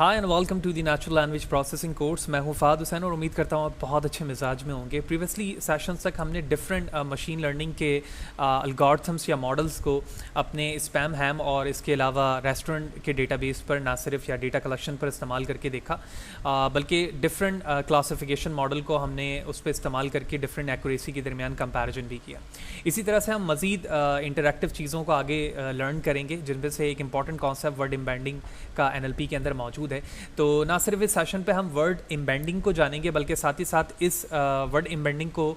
Hi and welcome to the natural language processing course. मैं हूं फ़ाद हुसैन और उम्मीद करता हूं आप बहुत अच्छे मिजाज में होंगे। प्रीवियसली सेशंस तक हमने डिफरेंट मशीन लर्निंग के एल्गोरिथम्स या मॉडल्स को अपने स्पैम हैम और इसके अलावा रेस्टोरेंट के डेटाबेस पर ना सिर्फ या डेटा कलेक्शन पर इस्तेमाल करके देखा, बल्कि डिफरेंट क्लासिफिकेशन मॉडल को हमने उस पर इस्तेमाल करके डिफरेंट एक्यूरेसी के दरमियान कंपैरिजन भी किया। इसी तरह से हम मज़ीद इंटरैक्टिव चीज़ों को आगे लर्न करेंगे, जिनमें से एक इंपॉर्टेंट कॉन्सेप्ट वर्ड एम्बेडिंग का NLP के अंदर मौजूद है। तो ना सिर्फ इस सेशन पे हम वर्ड एम्बेडिंग को जानेंगे, बल्कि साथ ही साथ इस वर्ड एम्बेडिंग को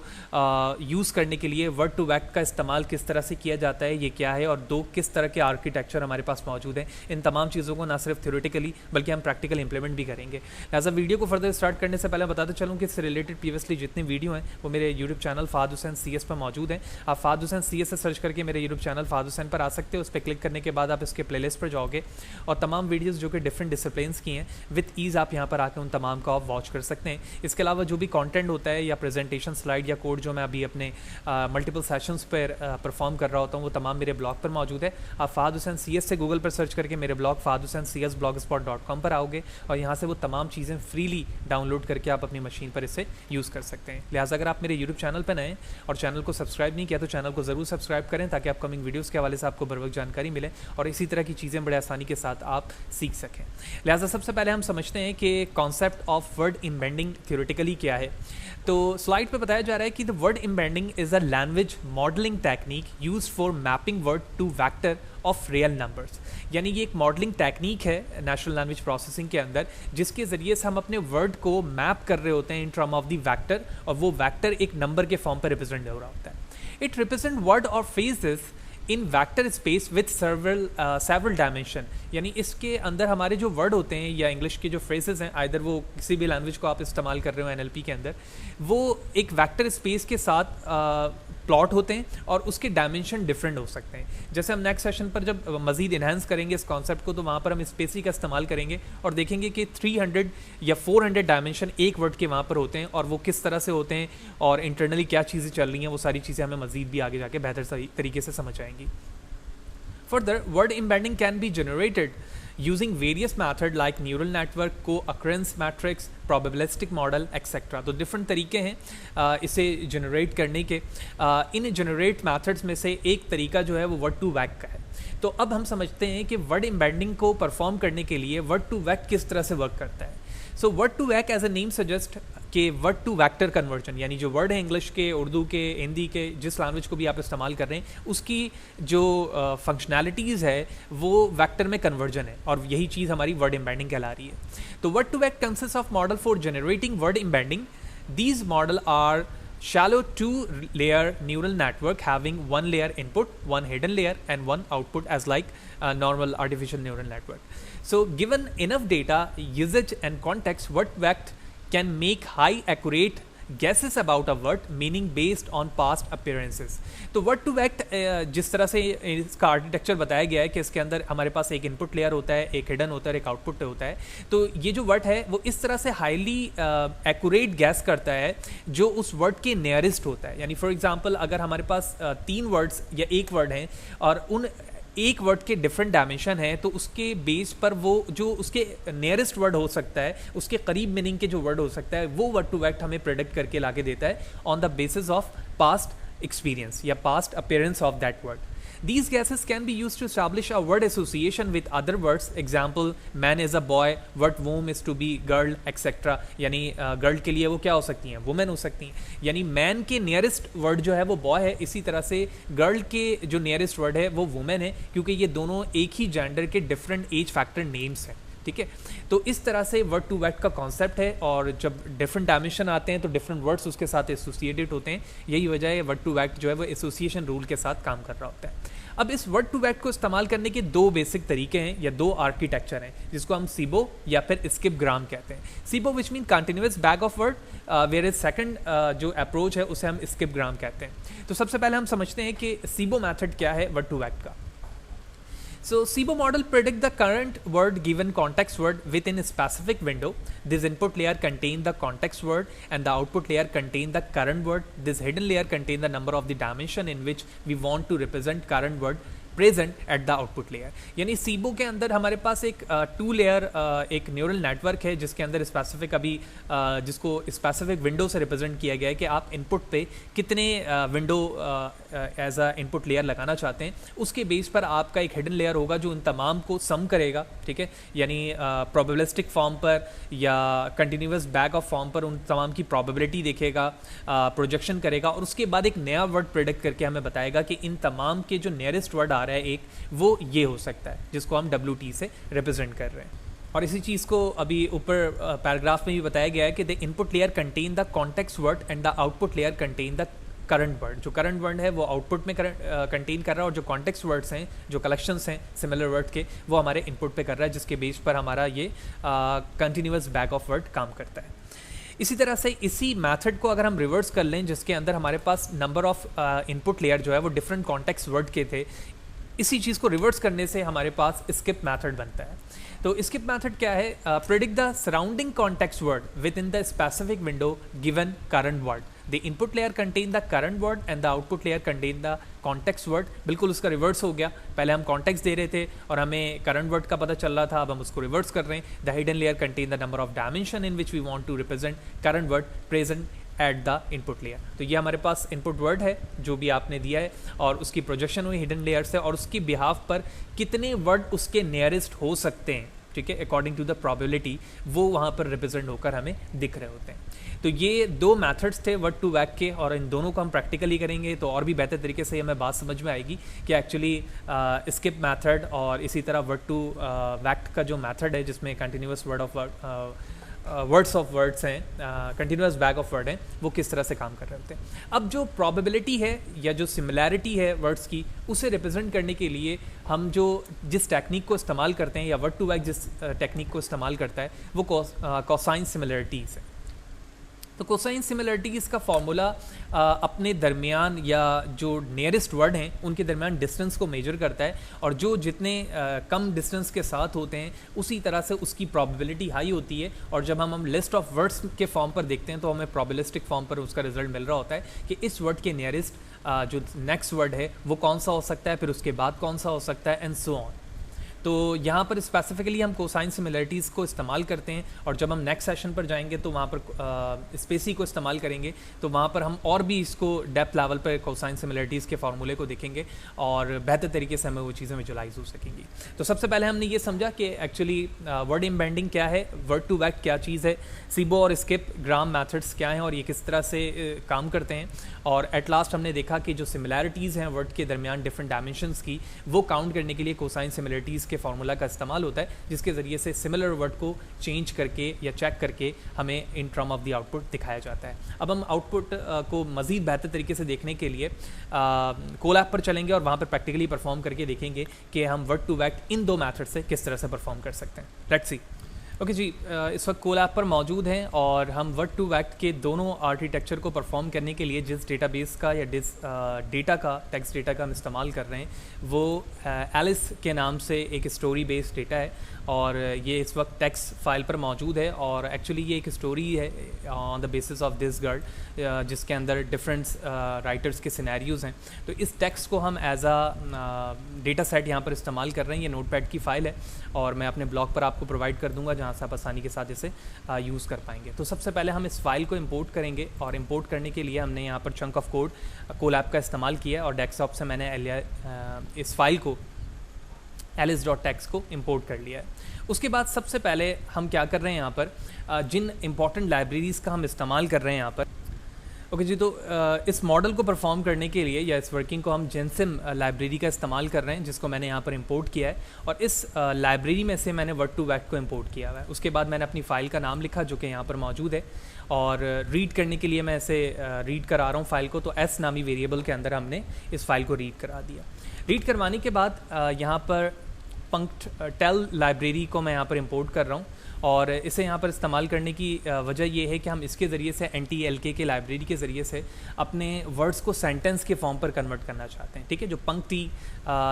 यूज़ करने के लिए वर्ड टू वेक्ट का इस्तेमाल किस तरह से किया जाता है, ये क्या है, और दो किस तरह के आर्किटेक्चर हमारे पास मौजूद हैं। इन तमाम चीज़ों को ना सिर्फ थ्योरेटिकली बल्कि हम प्रैक्टिकल इंप्लीमेंट भी करेंगे। लिहाजा वीडियो को फर्दर स्टार्ट करने से पहले बताते चलूँ कि इससे रिलेटेड प्रीवियसली जितने वीडियो हैं वो मेरे यूट्यूब चैनल फ़ाद हुसैन CS पर मौजूद हैं। आप फ़ाद हुसैन CS से सर्च करके मेरे यूट्यूब चैनल फ़ाद हुसैन पर आ सकते हो। उस पर क्लिक करने के बाद आप इसके प्लेलिस्ट पर जाओगे और तमाम वीडियोज़ जो कि डिफरेंट डिसिप्लिन्स की हैं विद ईज़ आप यहाँ पर आकर उन तमाम को आप वॉच कर सकते हैं। इसके अलावा जो भी कंटेंट होता है या प्रेजेंटेशन स्लाइड या कोड जो मैं अभी अपने मल्टीपल सेशंस पर परफॉर्म कर रहा होता हूँ, वो तमाम मेरे ब्लॉग पर मौजूद है। आप फ़ाद हुसैन CS से गूगल पर सर्च करके मेरे ब्लॉग फ़ाद हुसैन CS blogspot.com पर आओगे और यहाँ से वो तमाम चीज़ें फ्रीली डाउनलोड करके आप अपनी मशीन पर इसे यूज़ कर सकते हैं। लिहाजा अगर आप मेरे यूट्यूब चैनल पर नए और चैनल को सब्सक्राइब नहीं किया तो चैनल को ज़रूर सब्सक्राइब करें, ताकि अपकमिंग वीडियोज़ के हवाले से आपको बर वक्त जानकारी मिले और इसी तरह की चीज़ें बड़े आसानी के साथ आप सीख सकें। लिहाजा सबसे पहले हम समझते हैं कि concept of word embedding theoretically क्या है। तो स्लाइड पे बताया जा रहा है कि the word embedding is a language modelling technique used for mapping word to vector of real numbers. यानी ये एक मॉडलिंग टेक्निक है नेचुरल लैंग्वेज प्रोसेसिंग के अंदर, जिसके ज़रिए से हम अपने वर्ड को मैप कर रहे होते हैं in term of the vector, और वो वेक्टर एक नंबर के फॉर्म पर रिप्रेजेंट हो रहा होता है। इट रिप्रेजेंट वर्ड और phrases in vector space with several dimension. यानी इसके अंदर हमारे जो वर्ड होते हैं या इंग्लिश के जो फ्रेजेस हैं, आइदर वो किसी भी लैंग्वेज को आप इस्तेमाल कर रहे हो NLP के अंदर, वो एक वैक्टर स्पेस के साथ प्लॉट होते हैं और उसके डायमेंशन डिफरेंट हो सकते हैं। जैसे हम नेक्स्ट सेशन पर जब मज़ीद इन्हांस करेंगे इस कॉन्सेप्ट को, तो वहाँ पर हम स्पेसी का इस्तेमाल करेंगे और देखेंगे कि 300 या 400 डायमेंशन एक वर्ड के वहाँ पर होते हैं और वो किस तरह से होते हैं और इंटरनली क्या चीज़ें चल रही हैं, वो सारी चीज़ें हमें मज़ीद भी आगे जाके बेहतर तरीके से समझ आएंगी। Further, word embedding can be generated using various methods like neural network, co-occurrence matrix, probabilistic model, etc. तो डिफरेंट तरीके हैं इसे जनरेट करने के। इन जनरेट मेथड्स में से एक तरीका जो है वो वर्ड टू वेक्ट का है। तो अब हम समझते हैं कि वर्ड एम्बेडिंग को परफॉर्म करने के लिए वर्ड टू वेक्ट किस तरह से वर्क करता है। So word to vec as a name suggest कि वर्ड टू वेक्टर कन्वर्जन, यानी जो वर्ड है इंग्लिश के, उर्दू के, हिंदी के, जिस लैंग्वेज को भी आप इस्तेमाल कर रहे हैं, उसकी जो फंक्शनैलिटीज़ है वो वेक्टर में कन्वर्जन है, और यही चीज़ हमारी वर्ड एम्बेडिंग कहला रही है। तो word to vec consist of model for generating word embedding. These model are shallow two-layer neural network having one layer input, one hidden layer, and one output as like a normal artificial neural network. So given enough data, usage and context, word vect can make high accurate guesses about a word meaning based on past appearances. तो word to vect जिस तरह से इसका architecture बताया गया है कि इसके अंदर हमारे पास एक इनपुट लेयर होता है, एक हिडन होता है, एक आउटपुट होता है। तो ये जो वर्ड है वो इस तरह से हाईली एक्यूरेट गैस करता है जो उस वर्ड के नियरेस्ट होता है। यानी फॉर एग्जांपल अगर हमारे पास 3 वर्ड्स या एक वर्ड हैं और उन एक वर्ड के डिफरेंट डायमेंशन है, तो उसके बेस पर वो जो उसके नियरेस्ट वर्ड हो सकता है, उसके करीब मीनिंग के जो वर्ड हो सकता है, वो वर्ड टू वेक्ट हमें प्रेडिक्ट करके लाके देता है on the basis of past experience या past appearance of that word. These guesses can be used to establish a word association with other words. Example, man is a boy, word womb is to be girl, etc. यानी girl के लिए वो क्या हो सकती हैं, women हो सकती हैं। यानी मैन के नियरेस्ट वर्ड जो है वो बॉय है, इसी तरह से गर्ल के जो नियरेस्ट वर्ड है वो वुमेन है, क्योंकि ये दोनों एक ही जेंडर के डिफरेंट एज फैक्टर नेम्स हैं। ठीक है, तो इस तरह से वर्ड टू वेक्ट का कॉन्सेप्ट है, और जब डिफरेंट डायमेंशन आते हैं तो डिफरेंट वर्ड्स उसके साथ एसोसिएटेड होते हैं। यही वजह है वर्ड टू वेक्ट जो है वो एसोसिएशन रूल के साथ काम कर रहा होता है। अब इस वर्ड टू वेक्ट को इस्तेमाल करने के 2 बेसिक तरीके हैं या 2 आर्किटेक्चर हैं, जिसको हम सीबो या फिर स्किप ग्राम कहते हैं। सीबो which mean continuous bag of word, where is second जो अप्रोच है उसे हम स्किप ग्राम कहते हैं। तो सबसे पहले हम समझते हैं कि सीबो मैथड क्या है वर्ड टू वेक्ट का। So SIBO model predict the current word given context word within a specific window. This input layer contain the context word and the output layer contain the current word. This hidden layer contain the number of the dimension in which we want to represent current word present at the output layer. यानी SIBO के अंदर हमारे पास एक 2 layer एक neural network है जिसके अंदर specific अभी जिसको स्पेसिफिक विंडो से रिप्रेजेंट किया गया है कि आप इनपुट पे कितने window as a input layer लगाना चाहते हैं। उसके बेस पर आपका एक हिडन लेयर होगा जो उन तमाम को सम करेगा, ठीक है, यानी प्रोबेबिलिस्टिक फॉर्म पर या कंटिन्यूस बैक ऑफ फॉर्म पर उन तमाम की प्रोबेबिलिटी देखेगा, प्रोजेक्शन करेगा और उसके बाद एक नया वर्ड प्रेडिक्ट करके हमें बताएगा कि इन तमाम के जो नियरेस्ट वर्ड आ रहा है एक, वो ये हो सकता है जिसको हम WT से रिप्रेजेंट कर रहे हैं। और इसी चीज़ को अभी ऊपर पैराग्राफ में भी बताया गया है कि the input layer contain the context word and the output layer contain the current word. जो करंट वर्ड है वो आउटपुट में कंटेन कर रहा है और जो कॉन्टेक्स्ट वर्ड्स हैं, जो कलेक्शंस हैं सिमिलर वर्ड के, वो हमारे इनपुट पे कर रहा है, जिसके बेस पर हमारा ये कंटिन्यूस बैक ऑफ वर्ड काम करता है। इसी तरह से इसी मेथड को अगर हम रिवर्स कर लें जिसके अंदर हमारे पास नंबर ऑफ इनपुट लेयर जो है वो डिफरेंट कॉन्टेक्स्ट वर्ड के थे, इसी चीज़ को रिवर्स करने से हमारे पास स्किप मेथड बनता है। तो स्किप मेथड क्या है? Predict the surrounding context word with in the specific window given current word. The input layer contain the current word and the output layer contain the context word. बिल्कुल उसका reverse हो गया, पहले हम context दे रहे थे और हमें करंट वर्ड का पता चल रहा था, अब हम उसको रिवर्स कर रहे हैं। The hidden layer contain the number of dimension in which we want to represent current word present at the input layer. तो ये हमारे पास इनपुट वर्ड है जो भी आपने दिया है और उसकी प्रोजेक्शन हुई हिडन लेयर से और उसकी बिहाफ पर कितने वर्ड उसके नियरेस्ट हो सकते हैं, ठीक है, अकॉर्डिंग टू द प्रोबेबिलिटी, वो वहाँ पर रिप्रेजेंट होकर हमें दिख रहे होते हैं। तो ये 2 मेथड्स थे वर्ड टू वैक के और इन दोनों को हम प्रैक्टिकली करेंगे तो और भी बेहतर तरीके से हमें बात समझ में आएगी कि एक्चुअली स्किप मेथड और इसी तरह वर्ड टू वैक का जो मेथड है जिसमें कंटिन्यूस वर्ड्स ऑफ वर्ड्स हैं, कंटिन्यूस बैक ऑफ वर्ड हैं, वो किस तरह से काम कर रहे होते हैं। अब जो प्रोबेबिलिटी है या जो सिमिलैरिटी है वर्ड्स की, उसे रिप्रेजेंट करने के लिए हम जिस टेक्निक को इस्तेमाल करते हैं या वर्ड टू वैक जिस टेक्निक को इस्तेमाल करता है वो कोसाइन सिमिलरिटीज़ है। तो कोसाइन सिमिलरिटीज़ का फॉर्मूला अपने दरमियान या जो नियरेस्ट वर्ड हैं उनके दरमियान डिस्टेंस को मेजर करता है और जो जितने कम डिस्टेंस के साथ होते हैं उसी तरह से उसकी प्रोबेबिलिटी हाई होती है। और जब हम लिस्ट ऑफ वर्ड्स के फॉर्म पर देखते हैं तो हमें प्रोबेबिलिस्टिक फॉर्म पर उसका रिजल्ट मिल रहा होता है कि इस वर्ड के नियरेस्ट जो नेक्स्ट वर्ड है वो कौन सा हो सकता है, फिर उसके बाद कौन सा हो सकता है, एंड सो ऑन। तो यहाँ पर स्पेसिफिकली हम कोसाइन सिमिलरिटीज़ को इस्तेमाल करते हैं और जब हम नेक्स्ट सेशन पर जाएंगे तो वहाँ पर स्पेसी को इस्तेमाल करेंगे, तो वहाँ पर हम और भी इसको डेप्थ लेवल पर कोसाइन सिमिलरिटीज़ के फार्मूले को देखेंगे और बेहतर तरीके से हमें वो चीज़ें विजुलाइज हो सकेंगी। तो सबसे पहले हमने ये समझा कि एक्चुअली वर्ड इम्बेंडिंग क्या है, वर्ड टू वैक क्या चीज़ है, सीबो और स्किप ग्राम मैथड्स क्या हैं और ये किस तरह से काम करते हैं, और एट लास्ट हमने देखा कि जो सिमिलैरिटीज़ हैं वर्ड के दरमियान डिफरेंट डायमेंशंस की, वो काउंट करने के लिए कोसाइन सिमिलरिटीज़ के फार्मूला का इस्तेमाल होता है जिसके ज़रिए से सिमिलर वर्ड को चेंज करके या चेक करके हमें in term of the output दिखाया जाता है। अब हम आउटपुट को मज़ीद बेहतर तरीके से देखने के लिए कोलैब पर चलेंगे और वहाँ पर प्रैक्टिकली परफॉर्म करके देखेंगे कि हम वर्ड टू वैक इन 2 मैथड से किस तरह से परफॉर्म कर सकते हैं। Let's see. ओके जी, इस वक्त कोलैब पर मौजूद हैं और हम वर्ड टू वैक के दोनों आर्किटेक्चर को परफॉर्म करने के लिए जिस डेटाबेस का या डेटा का टेक्स्ट डेटा का हम इस्तेमाल कर रहे हैं वो एलिस के नाम से एक स्टोरी बेस्ड डेटा है और ये इस वक्त टेक्स्ट फाइल पर मौजूद है और एक्चुअली ये एक स्टोरी है on the basis of this girl जिसके अंदर डिफरेंट राइटर्स के सिनेरियोज़ हैं। तो इस टेक्स्ट को हम एज अ डेटा सेट यहाँ पर इस्तेमाल कर रहे हैं। ये नोटपैड की फ़ाइल है और मैं अपने ब्लॉग पर आपको प्रोवाइड कर दूंगा जहाँ से आप आसानी के साथ इसे यूज़ कर पाएंगे। तो सबसे पहले हम इस फाइल को इंपोर्ट करेंगे और इंपोर्ट करने के लिए हमने यहाँ पर चंक ऑफ कोड कोलैब का इस्तेमाल किया और डेस्कटॉप से मैंने इस फाइल को alice.txt को इंपोर्ट कर लिया है। उसके बाद सबसे पहले हम क्या कर रहे हैं यहाँ पर जिन इंपॉर्टेंट लाइब्रेरीज़ का हम इस्तेमाल कर रहे हैं यहाँ पर। ओके जी, तो इस मॉडल को परफॉर्म करने के लिए या इस वर्किंग को हम जेनसिम लाइब्रेरी का इस्तेमाल कर रहे हैं जिसको मैंने यहाँ पर इंपोर्ट किया है और इस लाइब्रेरी में से मैंने वर्ड टू वैक को इंपोर्ट किया हुआ है। उसके बाद मैंने अपनी फ़ाइल का नाम लिखा जो कि यहाँ पर मौजूद है और रीड करने के लिए मैं इसे रीड करा रहा हूँ फाइल को। तो एस नामी वेरिएबल के अंदर हमने इस फाइल को रीड करा दिया। रीड करवाने के बाद यहाँ पर पंक्ट लाइब्रेरी को मैं यहाँ पर इंपोर्ट कर रहा हूँ और इसे यहाँ पर इस्तेमाल करने की वजह ये है कि हम इसके ज़रिए से NTLK के लाइब्रेरी के ज़रिए से अपने वर्ड्स को सेंटेंस के फॉर्म पर कन्वर्ट करना चाहते हैं। ठीक है, जो पंक्ति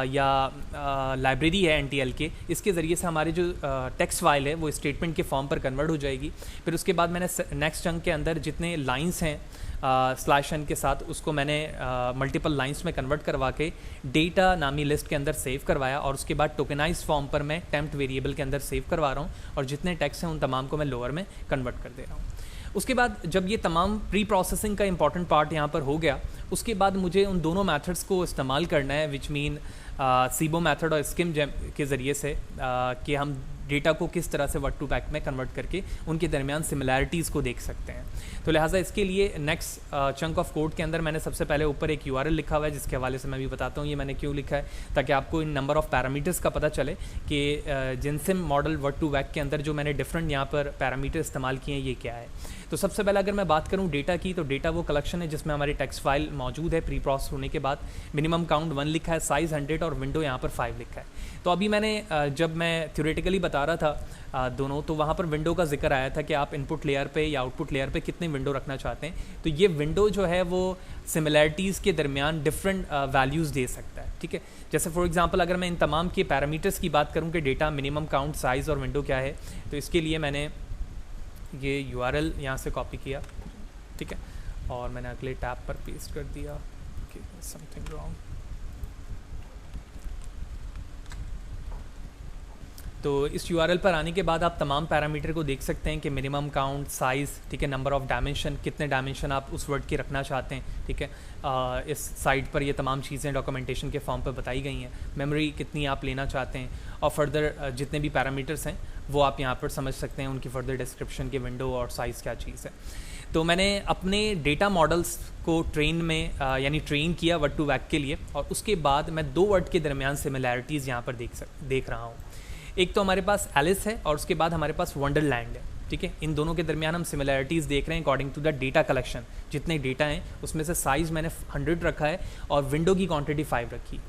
या लाइब्रेरी है NTLK, इसके ज़रिए से हमारे जो टेक्स्ट फाइल है वो स्टेटमेंट के फॉर्म पर कन्वर्ट हो जाएगी। फिर उसके बाद मैंने नेक्स्ट चंक के अंदर जितने लाइन्स हैं स्लैश n के साथ उसको मैंने मल्टीपल लाइंस में कन्वर्ट करवा के डेटा नामी लिस्ट के अंदर सेव करवाया और उसके बाद टोकनाइज फॉर्म पर मैं टेम्प्ट वेरिएबल के अंदर सेव करवा रहा हूँ और जितने टेक्स्ट हैं उन तमाम को मैं लोअर में कन्वर्ट कर दे रहा हूँ। उसके बाद जब ये तमाम प्री प्रोसेसिंग का इंपॉर्टेंट पार्ट यहाँ पर हो गया, उसके बाद मुझे उन दोनों मेथड्स को इस्तेमाल करना है, विच मीन सीबो मेथड और स्किम के ज़रिए से कि हम डेटा को किस तरह से वर्ड टू बैक में कन्वर्ट करके उनके दरमियान सिमिलैरिटीज़ को देख सकते हैं। तो लिहाजा इसके लिए नेक्स्ट चंक ऑफ कोड के अंदर मैंने सबसे पहले ऊपर एक URL लिखा हुआ है, जिसके हवाले से मैं भी बताता हूँ ये मैंने क्यों लिखा है, ताकि आपको इन नंबर ऑफ़ पैरामीटर्स का पता चले कि जिनसिम मॉडल वर्ड टू बैक के अंदर जो मैंने डिफरेंट यहाँ पर पैरामीटर इस्तेमाल किए हैं ये क्या है। तो सबसे पहले अगर मैं बात करूँ डेटा की, तो डेटा वो कलेक्शन है जिसमें हमारी टेक्स्ट फाइल मौजूद है प्री प्रोसेस होने के बाद। मिनिमम काउंट 1 लिखा है, साइज़ 100 और विंडो यहाँ पर 5 लिखा है। तो अभी मैंने जब मैं थ्योरेटिकली बता रहा था दोनों, तो वहाँ पर विंडो का जिक्र आया था कि आप इनपुट लेयर पे या आउटपुट लेयर पे कितने विंडो रखना चाहते हैं। तो ये विंडो जो है वो सिमिलैरिटीज़ के दरमियान डिफरेंट वैल्यूज़ दे सकता है, ठीक है। जैसे फॉर एग्जांपल अगर मैं इन तमाम के पैरामीटर्स की बात करूँ कि डेटा, मिनिमम काउंट, साइज़ और विंडो क्या है, तो इसके लिए मैंने ये URL यहाँ से कॉपी किया, ठीक है, और मैंने अगले टैब पर पेस्ट कर दिया। Something wrong. तो इस URL पर आने के बाद आप तमाम पैरामीटर को देख सकते हैं कि मिनिमम काउंट, साइज़, ठीक है, नंबर ऑफ़ डायमेंशन, कितने डायमेंशन आप उस वर्ड की रखना चाहते हैं, ठीक है। इस साइट पर ये तमाम चीज़ें डॉक्यूमेंटेशन के फॉर्म पर बताई गई हैं। मेमोरी कितनी आप लेना चाहते हैं और फर्दर जितने भी पैरामीटर्स हैं वो आप यहाँ पर समझ सकते हैं, उनकी फर्दर डिस्क्रिप्शन के विंडो और साइज़ क्या चीज़ है। तो मैंने अपने डेटा मॉडल्स को ट्रेन में यानी ट्रेन किया वर्ड टू बैक के लिए, और उसके बाद मैं दो वर्ड के दरमियान सिमिलैरिटीज़ यहाँ पर देख रहा हूँ। एक तो हमारे पास एलिस है और उसके बाद हमारे पास वंडरलैंड है, ठीक है। इन दोनों के दरमियान हम सिमिलैरिटीज़ देख रहे हैं according to the data collection. जितने डेटा हैं उसमें से साइज़ मैंने 100 रखा है और विंडो की क्वांटिटी 5 रखी।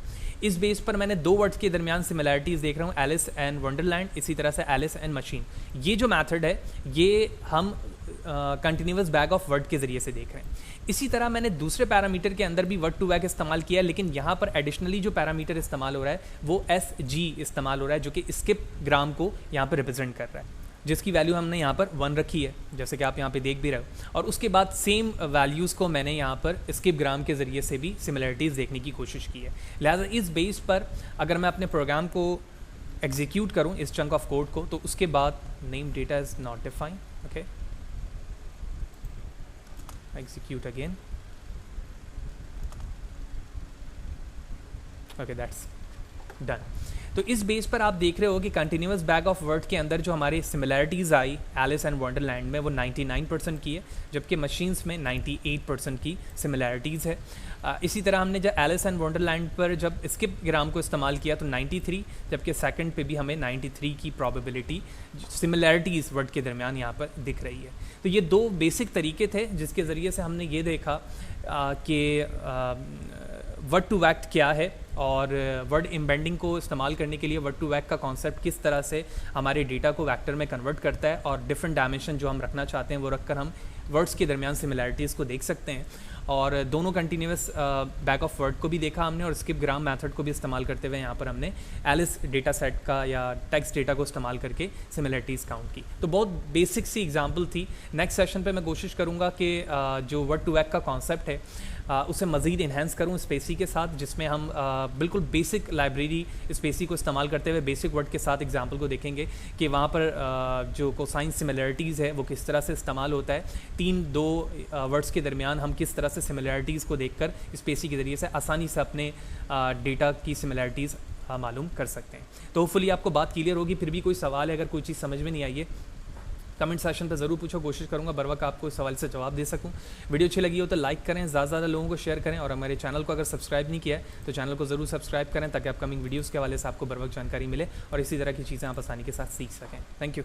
इस बेस पर मैंने दो वर्ड्स के दरमियान सिमिलैरिटीज़ देख रहा हूँ, एलिस एंड वंडरलैंड, इसी तरह से एलिस एंड मशीन। ये जो मेथड है ये हम कंटिन्यूस बैग ऑफ वर्ड के ज़रिए से देख रहे हैं। इसी तरह मैंने दूसरे पैरामीटर के अंदर भी वर्ड टू बैग इस्तेमाल किया है, लेकिन यहाँ पर एडिशनली जो पैरामीटर इस्तेमाल हो रहा है वो SG इस्तेमाल हो रहा है, जो कि स्किप ग्राम को यहाँ पर रिप्रेजेंट कर रहा है, जिसकी वैल्यू हमने यहाँ पर 1 रखी है, जैसे कि आप यहाँ पे देख भी रहे हो। और उसके बाद सेम वैल्यूज़ को मैंने यहाँ पर स्किप ग्राम के ज़रिए से भी सिमिलरिटीज़ देखने की कोशिश की है। लिहाजा इस बेस पर अगर मैं अपने प्रोग्राम को एग्जीक्यूट करूँ, इस चंक ऑफ कोड को, तो उसके बाद name data is not defined, okay, execute again, okay, that's done। तो इस बेस पर आप देख रहे हो कि कंटिन्यूस बैग ऑफ वर्ड के अंदर जो हमारी सिमिलैरिटीज़ आई एलिस एंड वंडरलैंड में वो 99% की है, जबकि मशीन्स में 98% की सिमिलैरिटीज़ है। इसी तरह हमने जब एलिस एंड वंडरलैंड पर जब स्किप ग्राम को इस्तेमाल किया तो 93, जबकि सेकंड पे भी हमें 93 की प्रोबेबिलिटी सिमिलैरिटीज़ वर्ड के दरमियान यहाँ पर दिख रही है। तो ये दो बेसिक तरीके थे जिसके ज़रिए से हमने ये देखा कि वर्ड टू बैक क्या है और वर्ड एम्बेडिंग को इस्तेमाल करने के लिए वर्ड टू बैक का कॉन्सेप्ट किस तरह से हमारे डेटा को वेक्टर में कन्वर्ट करता है, और डिफरेंट डायमेंशन जो हम रखना चाहते हैं वो रखकर हम वर्ड्स के दरमियान सिमिलैरिटीज़ को देख सकते हैं। और दोनों कंटिन्यूस बैक ऑफ वर्ड को भी देखा हमने और स्किप ग्राम मेथड को भी इस्तेमाल करते हुए यहाँ पर हमने एलिस डेटा सेट का या टेक्स्ट डेटा को इस्तेमाल करके सिमिलरिटीज़ काउंट की। तो बहुत बेसिक सी एग्जांपल थी। नेक्स्ट सेशन पे मैं कोशिश करूँगा कि जो वर्ड टू बैक का कॉन्सेप्ट है उसे मज़ीद इन्हेंस करूँ स्पेसी के साथ, जिसमें हम बिल्कुल बेसिक लाइब्रेरी स्पेसी को इस्तेमाल करते हुए बेसिक वर्ड के साथ एग्जांपल को देखेंगे कि वहाँ पर जो कोसाइन सिमिलरिटीज़ है वो किस तरह से इस्तेमाल होता है। दो वर्ड्स के दरमियान हम किस तरह से सिमिलरिटीज़ को देखकर स्पेसी के ज़रिए से आसानी से अपने डेटा की सिमिलरिटीज़ मालूम कर सकते हैं। तो होपफुली आपको बात क्लियर होगी। फिर भी कोई सवाल है, अगर कोई चीज़ समझ में नहीं आई है, कमेंट सेक्शन पर ज़रूर पूछो, कोशिश करूँगा बर वक्त आपको इस सवाल से जवाब दे सकूँ। वीडियो अच्छी लगी हो तो लाइक करें, ज़्यादा से ज़्यादा लोगों को शेयर करें, और हमारे चैनल को अगर सब्सक्राइब नहीं किया है तो चैनल को ज़रूर सब्सक्राइब करें ताकि अपकमिंग वीडियोज़ के हवाले से आपको बर वक्त जानकारी मिले और इसी तरह की चीज़ें आप आसानी के साथ सीख सकें। Thank you.